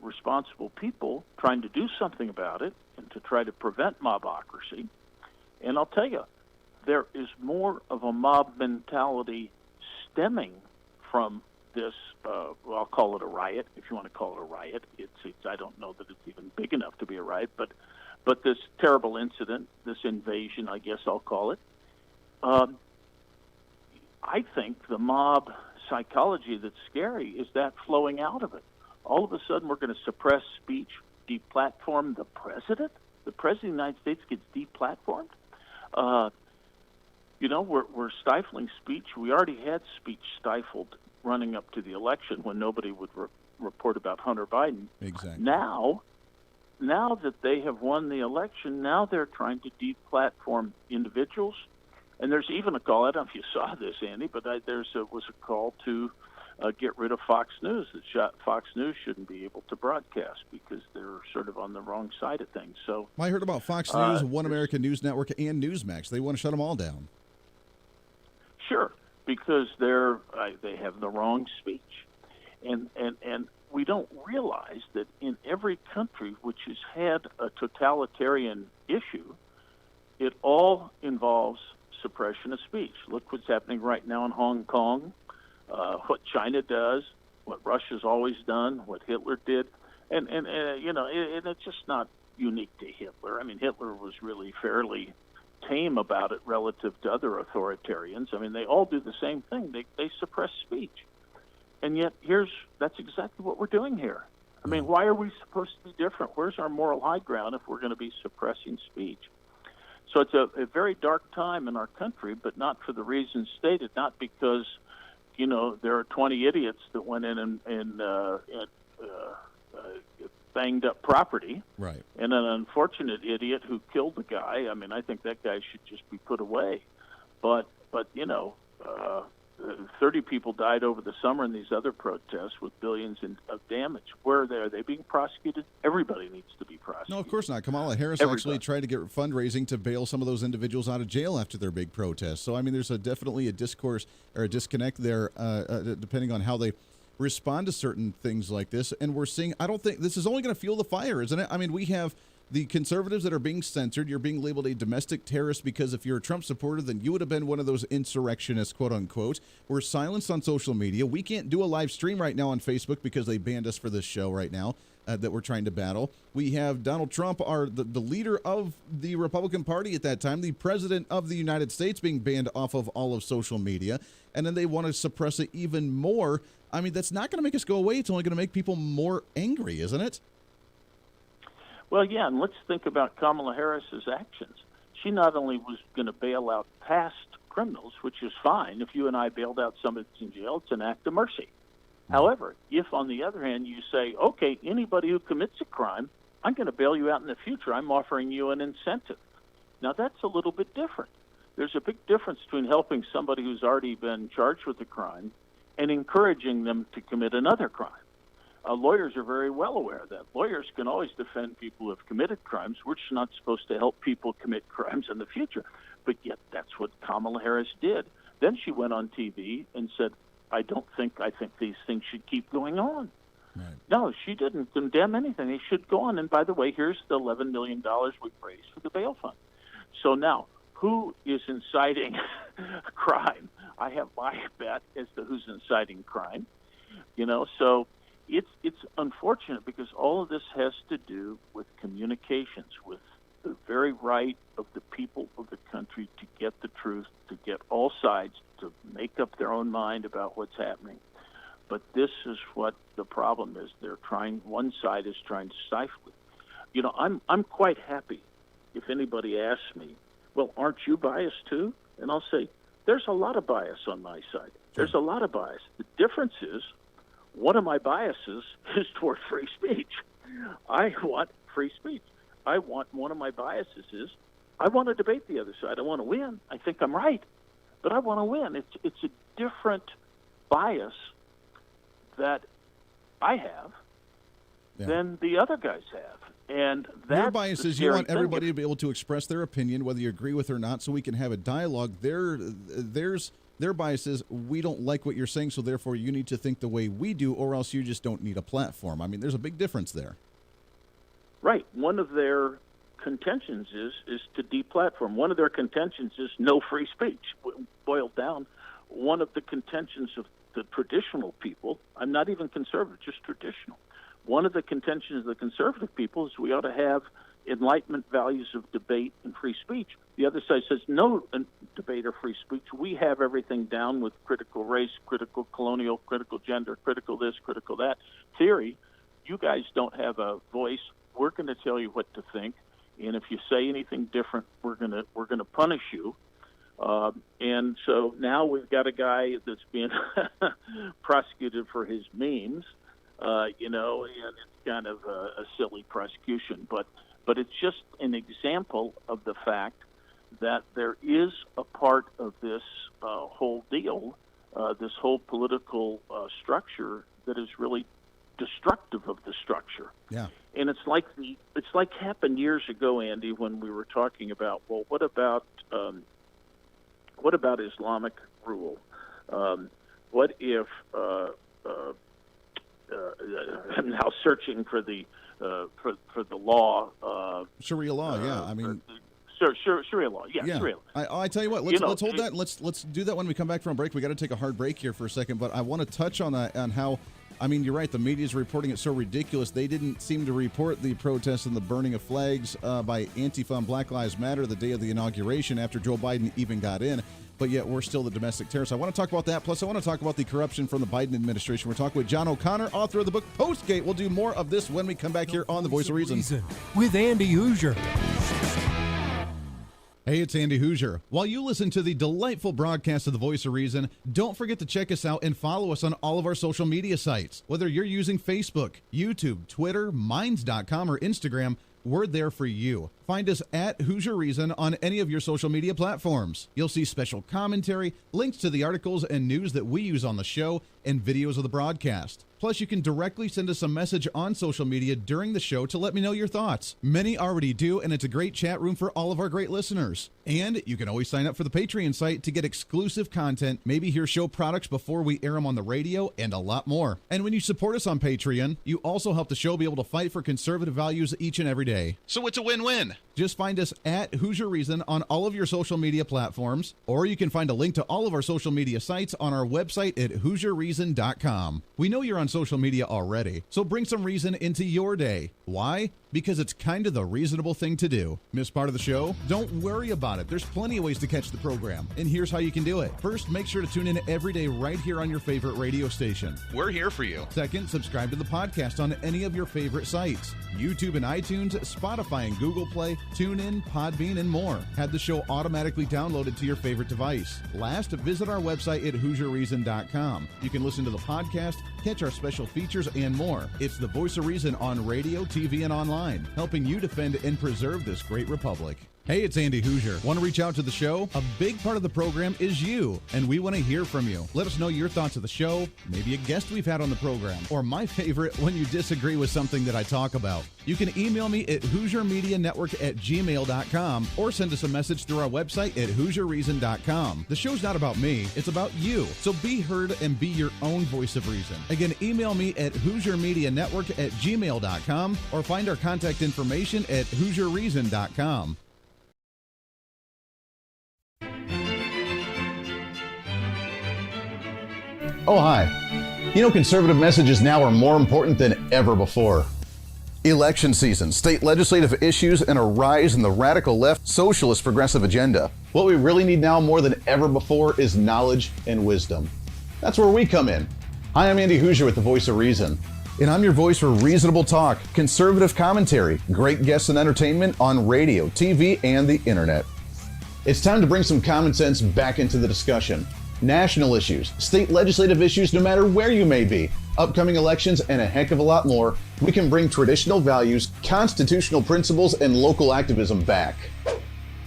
responsible people trying to do something about it and to try to prevent mobocracy. And I'll tell you, there is more of a mob mentality stemming from this, I'll call it a riot, if you want to call it a riot. I don't know that it's even big enough to be a riot, but this terrible incident, this invasion, I guess I'll call it, I think the mob psychology that's scary is that flowing out of it. All of a sudden we're going to suppress speech, deplatform the president. The president of the United States gets deplatformed. We're stifling speech. We already had speech stifled running up to the election when nobody would report about Hunter Biden. Exactly. Now that they have won the election, now they're trying to deplatform individuals. And there's even a call, I don't know if you saw this, Andy, but was a call to get rid of Fox News. Fox News shouldn't be able to broadcast because they're sort of on the wrong side of things. So I heard about Fox News, One American News Network, and Newsmax. They want to shut them all down. Sure, because they have the wrong speech. And we don't realize that in every country which has had a totalitarian issue, it all involves suppression of speech. Look what's happening right now in Hong Kong, what China does, what Russia's always done, what Hitler did. And it's just not unique to Hitler. I mean, Hitler was really fairly tame about it relative to other authoritarians. I mean, they all do the same thing. They suppress speech. And yet that's exactly what we're doing here. I mean, why are we supposed to be different? Where's our moral high ground if we're going to be suppressing speech? So it's a very dark time in our country, but not for the reasons stated, not because, there are 20 idiots that went in and banged up property. Right. And an unfortunate idiot who killed the guy. I mean, I think that guy should just be put away. But 30 people died over the summer in these other protests with billions of damage. Where are they? Are they being prosecuted? Everybody needs to be prosecuted. No, of course not. Kamala Harris actually tried to get fundraising to bail some of those individuals out of jail after their big protests. So, I mean, there's definitely a discourse or a disconnect there depending on how they respond to certain things like this. And we're seeing, I don't think this is only going to fuel the fire, isn't it? I mean, we have the conservatives that are being censored, you're being labeled a domestic terrorist because if you're a Trump supporter, then you would have been one of those insurrectionists, quote unquote. We're silenced on social media. We can't do a live stream right now on Facebook because they banned us for this show right now that we're trying to battle. We have Donald Trump, the leader of the Republican Party at that time, the president of the United States, being banned off of all of social media. And then they want to suppress it even more. I mean, that's not going to make us go away. It's only going to make people more angry, isn't it? Well, yeah, and let's think about Kamala Harris's actions. She not only was going to bail out past criminals, which is fine. If you and I bailed out somebody that's in jail, it's an act of mercy. However, if, on the other hand, you say, okay, anybody who commits a crime, I'm going to bail you out in the future. I'm offering you an incentive. Now, that's a little bit different. There's a big difference between helping somebody who's already been charged with a crime and encouraging them to commit another crime. Lawyers are very well aware of that. Lawyers can always defend people who have committed crimes. We're just not supposed to help people commit crimes in the future. But yet that's what Kamala Harris did. Then she went on TV and said, I think these things should keep going on. Right. No, she didn't condemn anything. They should go on. And by the way, here's the $11 million we've raised for the bail fund. So now, who is inciting crime? I have my bet as to who's inciting crime. So it's unfortunate because all of this has to do with communications, with the very right of the people of the country to get the truth, to get all sides to make up their own mind about what's happening. But this is what the problem is. One side is trying to stifle it. I'm quite happy if anybody asks me, well, aren't you biased too? And I'll say, there's a lot of bias on my side. There's a lot of bias. The difference is, one of my biases is toward free speech. I want free speech. One of my biases is, I want to debate the other side. I want to win. I think I'm right, but I want to win. It's a different bias that I have than the other guys have. And your bias is you want everybody to be able to express their opinion, whether you agree with it or not, so we can have a dialogue. Their bias is, we don't like what you're saying, so therefore you need to think the way we do, or else you just don't need a platform. I mean, there's a big difference there. Right. One of their contentions is to deplatform. One of their contentions is no free speech. Boiled down, one of the contentions of the traditional people, I'm not even conservative, just traditional. One of the contentions of the conservative people is we ought to have Enlightenment values of debate and free speech. The other side says no debate or free speech. We have everything down with critical race, critical colonial, critical gender, critical this, critical that theory. You guys don't have a voice. We're going to tell you what to think, and if you say anything different, we're going to punish you. And so now we've got a guy that's being prosecuted for his memes, and it's kind of a silly prosecution, but it's just an example of the fact that there is a part of this whole deal, this whole political structure that is really destructive of the structure. Yeah. And it's like happened years ago, Andy, when we were talking about, well, what about Islamic rule? What if I'm now searching for the law. Sharia law, yeah. I mean, Sharia law, yeah. Sharia law. I tell you what, let's hold that. Let's do that when we come back from break. We got to take a hard break here for a second, but I want to touch on that, on how. I mean, you're right. The media is reporting it so ridiculous. They didn't seem to report the protests and the burning of flags by Antifa and Black Lives Matter the day of the inauguration after Joe Biden even got in. But yet we're still the domestic terrorists. I want to talk about that. Plus, I want to talk about the corruption from the Biden administration. We're talking with John O'Connor, author of the book Postgate. We'll do more of this when we come back here on The Voice of Reason. With Andy Hooser. Hey, it's Andy Hooser. While you listen to the delightful broadcast of The Voice of Reason, don't forget to check us out and follow us on all of our social media sites. Whether you're using Facebook, YouTube, Twitter, Minds.com, or Instagram, we're there for you. Find us at Hooser Reason on any of your social media platforms. You'll see special commentary, links to the articles and news that we use on the show, and videos of the broadcast. Plus, you can directly send us a message on social media during the show to let me know your thoughts. Many already do, and it's a great chat room for all of our great listeners. And you can always sign up for the Patreon site to get exclusive content, maybe hear show products before we air them on the radio, and a lot more. And when you support us on Patreon, you also help the show be able to fight for conservative values each and every day. So it's a win-win. Just find us at Hooser Reason on all of your social media platforms, or you can find a link to all of our social media sites on our website at HooserReason.com. We know you're on social media already, so bring some reason into your day. Why? Because it's kind of the reasonable thing to do. Miss part of the show? Don't worry about it. There's plenty of ways to catch the program, and here's how you can do it. First, make sure to tune in every day right here on your favorite radio station. We're here for you. Second, subscribe to the podcast on any of your favorite sites. YouTube and iTunes, Spotify and Google Play, TuneIn, Podbean, and more. Have the show automatically downloaded to your favorite device. Last, visit our website at HooserReason.com. You can listen to the podcast, catch our special features, and more. It's the voice of reason on radio, TV, and online, helping you defend and preserve this great republic. Hey, it's Andy Hooser. Want to reach out to the show? A big part of the program is you, and we want to hear from you. Let us know your thoughts of the show, maybe a guest we've had on the program, or my favorite, when you disagree with something that I talk about. You can email me at HooserMediaNetwork@gmail.com or send us a message through our website at HooserReason.com. The show's not about me, it's about you. So be heard and be your own voice of reason. Again, email me at HooserMediaNetwork@gmail.com or find our contact information at HooserReason.com. Oh, hi. You know, conservative messages now are more important than ever before. Election season, state legislative issues, and a rise in the radical left socialist progressive agenda. What we really need now more than ever before is knowledge and wisdom. That's where we come in. Hi, I'm Andy Hooser with the Voice of Reason. And I'm your voice for reasonable talk, conservative commentary, great guests and entertainment on radio, TV, and the internet. It's time to bring some common sense back into the discussion. National issues, state legislative issues, no matter where you may be, upcoming elections, and a heck of a lot more, we can bring traditional values, constitutional principles, and local activism back.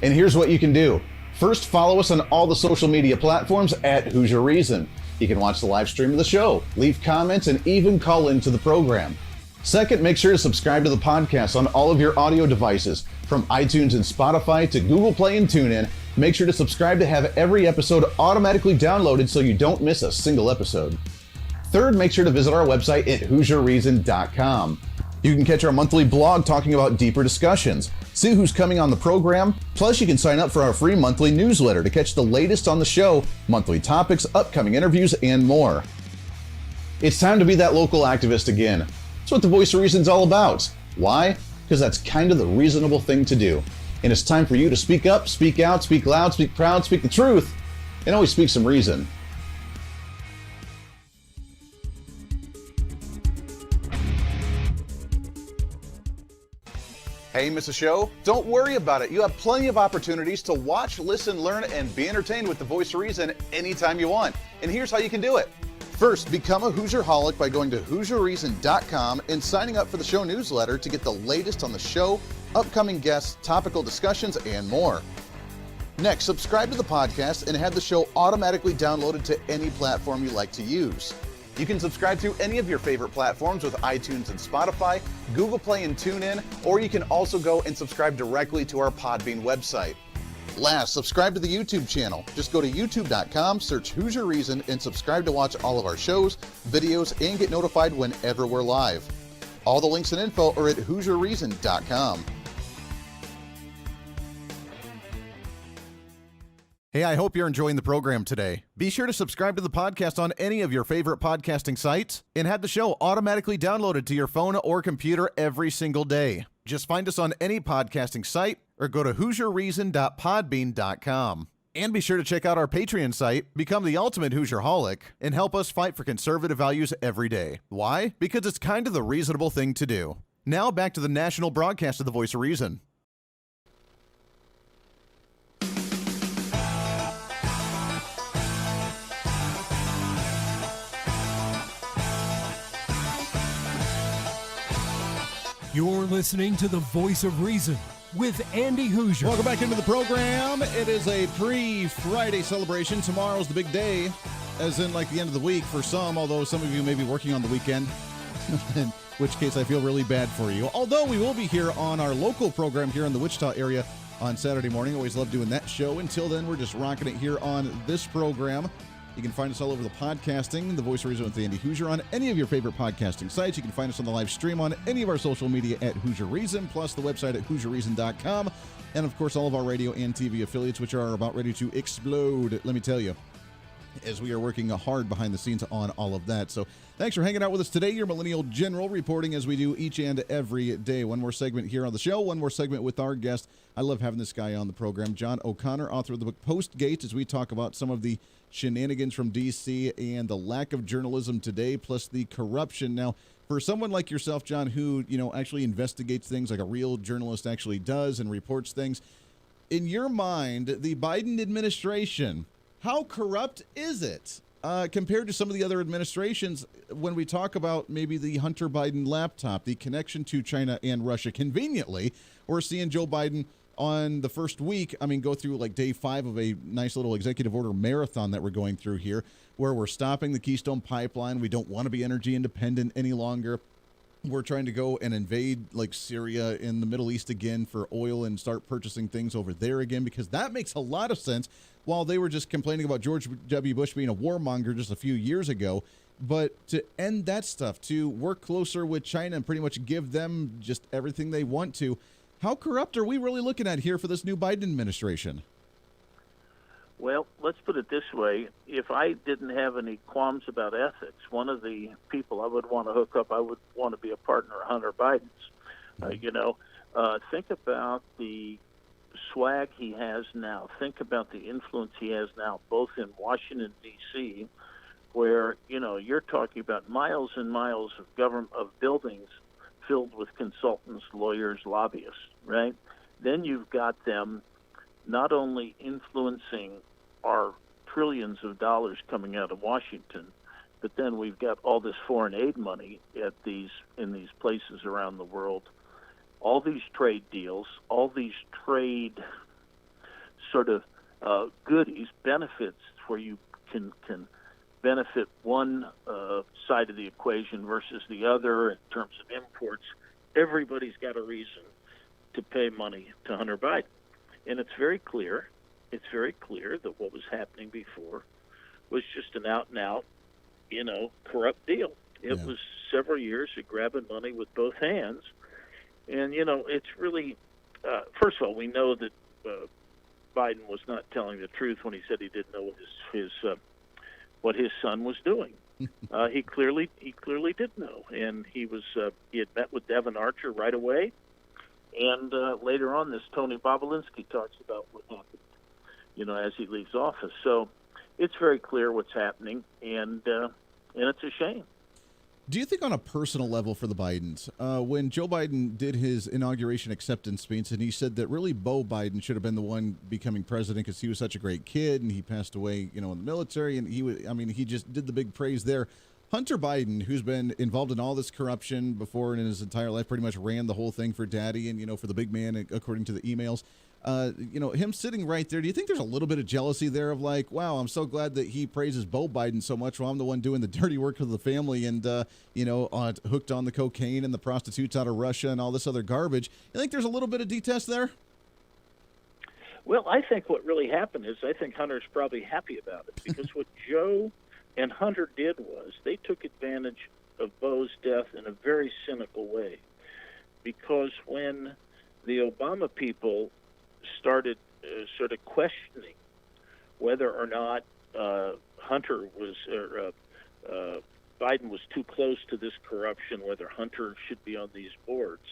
And here's what you can do. First, follow us on all the social media platforms at Hooser Reason. You can watch the live stream of the show, leave comments, and even call into the program. Second, make sure to subscribe to the podcast on all of your audio devices, from iTunes and Spotify to Google Play and TuneIn. Make sure to subscribe to have every episode automatically downloaded so you don't miss a single episode. Third, make sure to visit our website at HooserReason.com. You can catch our monthly blog talking about deeper discussions, see who's coming on the program, plus you can sign up for our free monthly newsletter to catch the latest on the show, monthly topics, upcoming interviews, and more. It's time to be that local activist again. That's what the Voice of Reason's all about. Why? Because that's kind of the reasonable thing to do. And it's time for you to speak up, speak out, speak loud, speak proud, speak the truth, and always speak some reason. Hey, miss a show? Don't worry about it. You have plenty of opportunities to watch, listen, learn, and be entertained with the Voice of Reason anytime you want. And here's how you can do it. First, become a Hooserholic by going to HooserReason.com and signing up for the show newsletter to get the latest on the show, upcoming guests, topical discussions, and more. Next, subscribe to the podcast and have the show automatically downloaded to any platform you like to use. You can subscribe through any of your favorite platforms with iTunes and Spotify, Google Play and TuneIn, or you can also go and subscribe directly to our Podbean website. Last, subscribe to the YouTube channel. Just go to youtube.com, search Hooser Reason, and subscribe to watch all of our shows, videos, and get notified whenever we're live. All the links and info are at HooserReason.com. Hey, I hope you're enjoying the program today. Be sure to subscribe to the podcast on any of your favorite podcasting sites and have the show automatically downloaded to your phone or computer every single day. Just find us on any podcasting site or go to HooserReason.podbean.com. And be sure to check out our Patreon site, become the ultimate Hooserholic, and help us fight for conservative values every day. Why? Because it's kind of the reasonable thing to do. Now back to the national broadcast of the Voice of Reason. You're listening to the Voice of Reason with Andy Hooser. Welcome back into the program. It is a pre-Friday celebration. Tomorrow's the big day. as in like the end of the week for some, although some of you may be working on the weekend, in which case I feel really bad for you. Although we will be here on our local program here in the Wichita area on Saturday morning. Always love doing that show. Until then, we're just rocking it here on this program. You can find us all over the podcasting, The Voice of Reason with Andy Hooser, on any of your favorite podcasting sites. You can find us on the live stream on any of our social media at Hooser Reason, plus the website at HooserReason.com. And, of course, all of our radio and TV affiliates, which are about ready to explode, let me tell you, as we are working hard behind the scenes on all of that. So thanks for hanging out with us today. Your Millennial General reporting as we do each and every day. One more segment here on the show, one more segment with our guest. I love having this guy on the program, John O'Connor, author of the book Postgate, as we talk about some of the shenanigans from D.C. and the lack of journalism today, plus the corruption. Now, for someone like yourself, John, who, actually investigates things like a real journalist actually does and reports things, in your mind, the Biden administration, how corrupt is it compared to some of the other administrations when we talk about maybe the Hunter Biden laptop, the connection to China and Russia? Conveniently, we're seeing Joe Biden on the first week, go through like day 5 of a nice little executive order marathon that we're going through here, where we're stopping the Keystone Pipeline. We don't want to be energy independent any longer. We're trying to go and invade like Syria in the Middle East again for oil and start purchasing things over there again, because that makes a lot of sense, while they were just complaining about George W. Bush being a warmonger just a few years ago. But to end that stuff, to work closer with China and pretty much give them just everything they want to, how corrupt are we really looking at here for this new Biden administration? Well, let's put it this way. If I didn't have any qualms about ethics, one of the people I would want to hook up, I would want to be a partner of Hunter Biden's. Think about the swag he has now. Think about the influence he has now, both in Washington, D.C., where, you're talking about miles and miles of buildings filled with consultants, lawyers, lobbyists, right? Then you've got them not only influencing our trillions of dollars coming out of Washington, but then we've got all this foreign aid money in these places around the world, all these trade deals, all these trade sort of goodies, benefits where you can benefit one side of the equation versus the other in terms of imports. Everybody's got a reason to pay money to Hunter Biden. And it's very clear that what was happening before was just an out-and-out, corrupt deal. It was several years of grabbing money with both hands. And, it's really, first of all, we know that Biden was not telling the truth when he said he didn't know what his son was doing. He clearly did know, and he had met with Devin Archer right away, and later on, this Tony Bobolinsky talks about what happened, as he leaves office. So it's very clear what's happening, and it's a shame. Do you think on a personal level for the Bidens, when Joe Biden did his inauguration acceptance speech and he said that really Beau Biden should have been the one becoming president because he was such a great kid and he passed away, in the military, and he just did the big praise there. Hunter Biden, who's been involved in all this corruption before and in his entire life, pretty much ran the whole thing for daddy and, for the big man, according to the emails. Him sitting right there, do you think there's a little bit of jealousy there of like, wow, I'm so glad that he praises Beau Biden so much while I'm the one doing the dirty work of the family and, hooked on the cocaine and the prostitutes out of Russia and all this other garbage? You think there's a little bit of detest there? Well, I think what really happened is I think Hunter's probably happy about it because what Joe and Hunter did was they took advantage of Beau's death in a very cynical way, because when the Obama people started sort of questioning whether or not Biden was too close to this corruption, whether Hunter should be on these boards.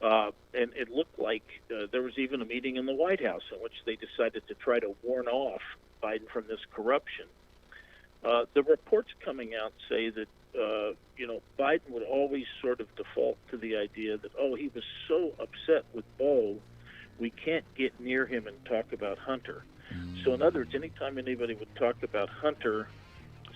And it looked like there was even a meeting in the White House in which they decided to try to warn off Biden from this corruption. The reports coming out say that, Biden would always sort of default to the idea that, he was so upset with Beau, we can't get near him and talk about Hunter. So in other words, anytime anybody would talk about Hunter,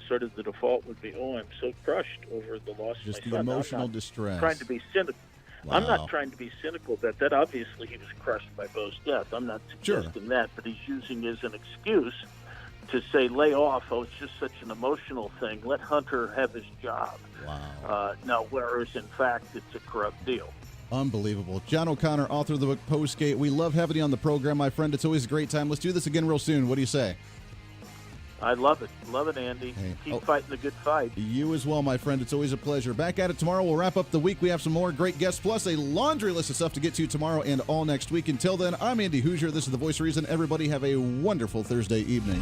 sort of the default would be, I'm so crushed over the loss of my son. Just the emotional distress. Trying to be cynical. Wow. I'm not trying to be cynical about that. Obviously, he was crushed by Beau's death. I'm not suggesting that, but he's using it as an excuse to say lay off, oh, it's just such an emotional thing. Let Hunter have his job. Wow. Now, whereas in fact it's a corrupt deal. Unbelievable. John O'Connor, author of the book Postgate. We love having you on the program, my friend. It's always a great time. Let's do this again real soon. What do you say? I love it. Love it, Andy. Hey. Keep fighting the good fight. You as well, my friend. It's always a pleasure. Back at it tomorrow. We'll wrap up the week. We have some more great guests, plus a laundry list of stuff to get to tomorrow and all next week. Until then, I'm Andy Hooser. This is The Voice of Reason. Everybody have a wonderful Thursday evening.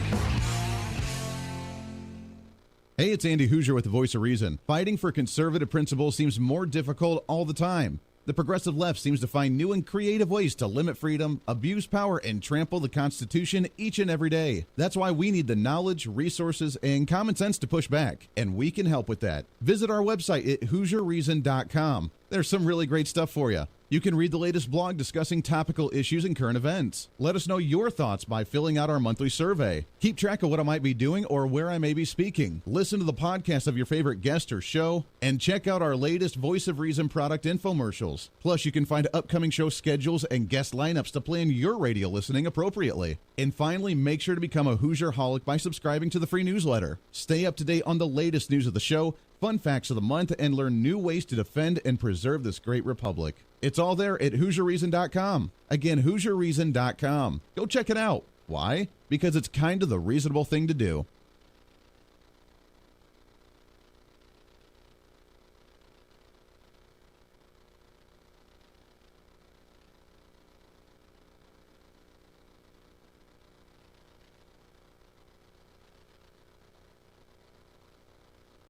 Hey, it's Andy Hooser with The Voice of Reason. Fighting for conservative principles seems more difficult all the time. The progressive left seems to find new and creative ways to limit freedom, abuse power, and trample the Constitution each and every day. That's why we need the knowledge, resources, and common sense to push back, and we can help with that. Visit our website at HooserReason.com. There's some really great stuff for you. You can read the latest blog discussing topical issues and current events. Let us know your thoughts by filling out our monthly survey. Keep track of what I might be doing or where I may be speaking. Listen to the podcast of your favorite guest or show, and check out our latest Voice of Reason product infomercials. Plus, you can find upcoming show schedules and guest lineups to plan your radio listening appropriately. And finally, make sure to become a Hoosier-holic by subscribing to the free newsletter. Stay up to date on the latest news of the show, fun facts of the month, and learn new ways to defend and preserve this great republic. It's all there at HooserReason.com. Again, HooserReason.com. Go check it out. Why? Because it's kind of the reasonable thing to do.